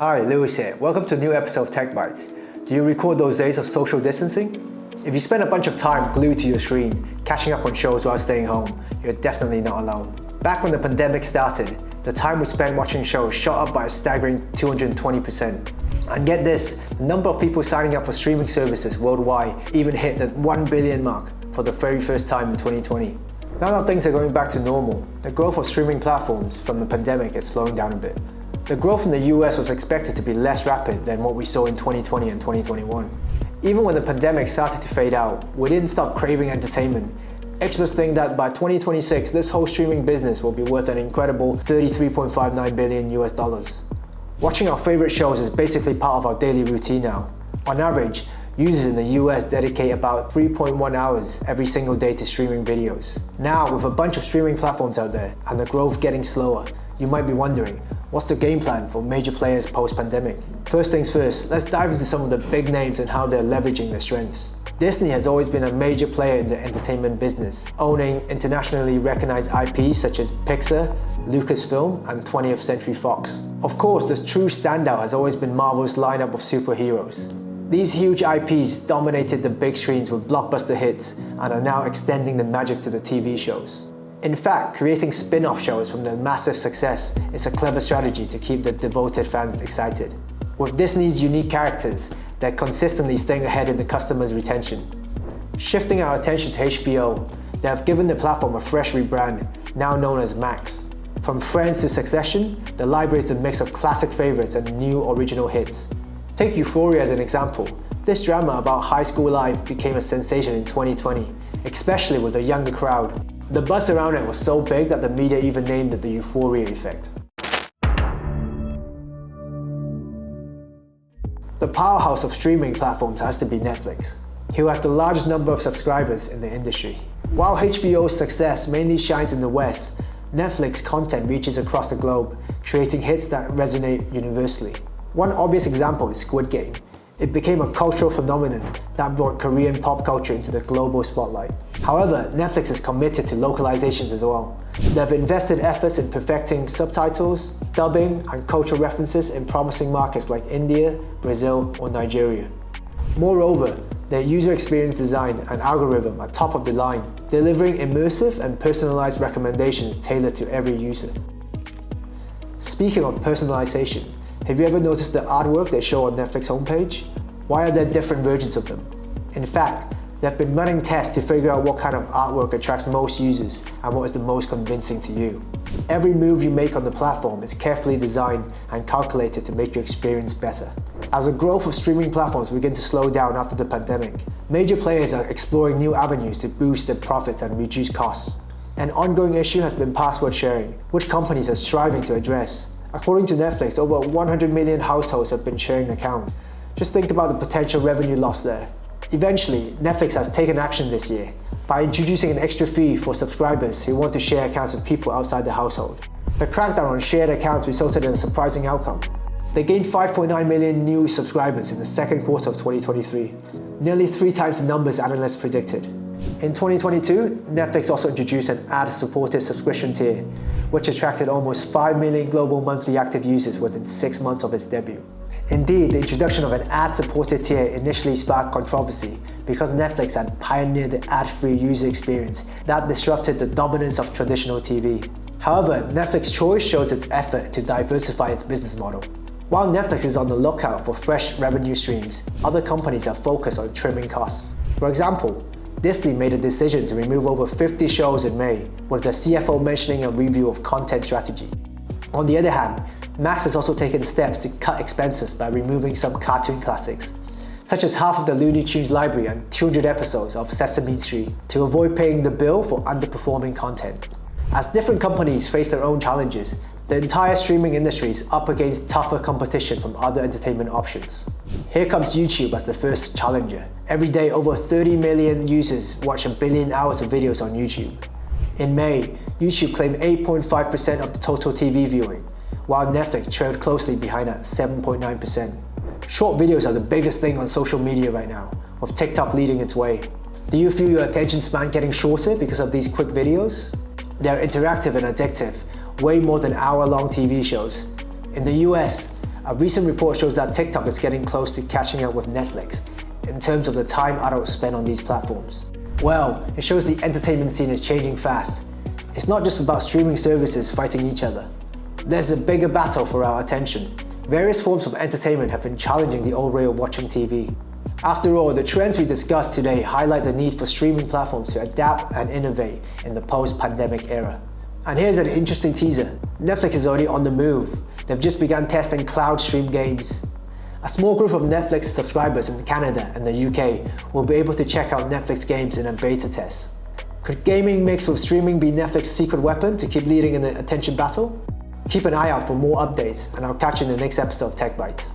Hi, Lewis here. Welcome to a new episode of TechBites. Do you recall those days of social distancing? If you spend a bunch of time glued to your screen, catching up on shows while staying home, you're definitely not alone. Back when the pandemic started, the time we spent watching shows shot up by a staggering 220%. And get this, the number of people signing up for streaming services worldwide even hit the 1 billion mark for the very first time in 2020. Now that things are going back to normal, the growth of streaming platforms from the pandemic is slowing down a bit. The growth in the US was expected to be less rapid than what we saw in 2020 and 2021. Even when the pandemic started to fade out, we didn't stop craving entertainment. Experts think that by 2026, this whole streaming business will be worth an incredible $33.59 billion US. Watching our favorite shows is basically part of our daily routine now. On average, users in the US dedicate about 3.1 hours every single day to streaming videos. Now, with a bunch of streaming platforms out there and the growth getting slower, you might be wondering, what's the game plan for major players post-pandemic? First things first, let's dive into some of the big names and how they're leveraging their strengths. Disney has always been a major player in the entertainment business, owning internationally recognized IPs such as Pixar, Lucasfilm, and 20th Century Fox. Of course, the true standout has always been Marvel's lineup of superheroes. These huge IPs dominated the big screens with blockbuster hits and are now extending the magic to the TV shows. In fact, creating spin-off shows from their massive success is a clever strategy to keep the devoted fans excited. With Disney's unique characters, they're consistently staying ahead in the customer's retention. Shifting our attention to HBO, they have given the platform a fresh rebrand, now known as Max. From Friends to Succession, the library is a mix of classic favorites and new original hits. Take Euphoria as an example. This drama about high school life became a sensation in 2020, especially with a younger crowd. The buzz around it was so big that the media even named it the Euphoria effect. The powerhouse of streaming platforms has to be Netflix, who has the largest number of subscribers in the industry. While HBO's success mainly shines in the West, Netflix content reaches across the globe, creating hits that resonate universally. One obvious example is Squid Game. It became a cultural phenomenon that brought Korean pop culture into the global spotlight. However, Netflix is committed to localizations as well. They've invested efforts in perfecting subtitles, dubbing, and cultural references in promising markets like India, Brazil, or Nigeria. Moreover, their user experience design and algorithm are top of the line, delivering immersive and personalized recommendations tailored to every user. Speaking of personalization, have you ever noticed the artwork they show on Netflix homepage? Why are there different versions of them? In fact, they've been running tests to figure out what kind of artwork attracts most users and what is the most convincing to you. Every move you make on the platform is carefully designed and calculated to make your experience better. As the growth of streaming platforms begin to slow down after the pandemic, major players are exploring new avenues to boost their profits and reduce costs. An ongoing issue has been password sharing, which companies are striving to address. According to Netflix, over 100 million households have been sharing accounts. Just think about the potential revenue loss there. Eventually, Netflix has taken action this year by introducing an extra fee for subscribers who want to share accounts with people outside the household. The crackdown on shared accounts resulted in a surprising outcome. They gained 5.9 million new subscribers in the second quarter of 2023, nearly 3 times the numbers analysts predicted. In 2022, Netflix also introduced an ad-supported subscription tier, which attracted almost 5 million global monthly active users within 6 months of its debut. Indeed, the introduction of an ad-supported tier initially sparked controversy because Netflix had pioneered the ad-free user experience that disrupted the dominance of traditional TV. However, Netflix's choice shows its effort to diversify its business model. While Netflix is on the lookout for fresh revenue streams, other companies are focused on trimming costs. For example, Disney made a decision to remove over 50 shows in May, with the CFO mentioning a review of content strategy. On the other hand, Max has also taken steps to cut expenses by removing some cartoon classics, such as half of the Looney Tunes library and 200 episodes of Sesame Street, to avoid paying the bill for underperforming content. As different companies face their own challenges, the entire streaming industry is up against tougher competition from other entertainment options. Here comes YouTube as the first challenger. Every day, over 30 million users watch 1 billion hours of videos on YouTube. In May, YouTube claimed 8.5% of the total TV viewing, while Netflix trailed closely behind at 7.9%. Short videos are the biggest thing on social media right now, with TikTok leading its way. Do you feel your attention span getting shorter because of these quick videos? They're interactive and addictive, way more than hour-long TV shows. In the US, A recent report shows that TikTok is getting close to catching up with Netflix in terms of the time adults spend on these platforms. Well, it shows the entertainment scene is changing fast. It's not just about streaming services fighting each other. There's a bigger battle for our attention. Various forms of entertainment have been challenging the old way of watching TV. After all, the trends we discussed today highlight the need for streaming platforms to adapt and innovate in the post-pandemic era. And here's an interesting teaser. Netflix is already on the move. They've just begun testing cloud stream games. A small group of Netflix subscribers in Canada and the UK will be able to check out Netflix games in a beta test. Could gaming mixed with streaming be Netflix's secret weapon to keep leading in the attention battle? Keep an eye out for more updates, and I'll catch you in the next episode of TechBites.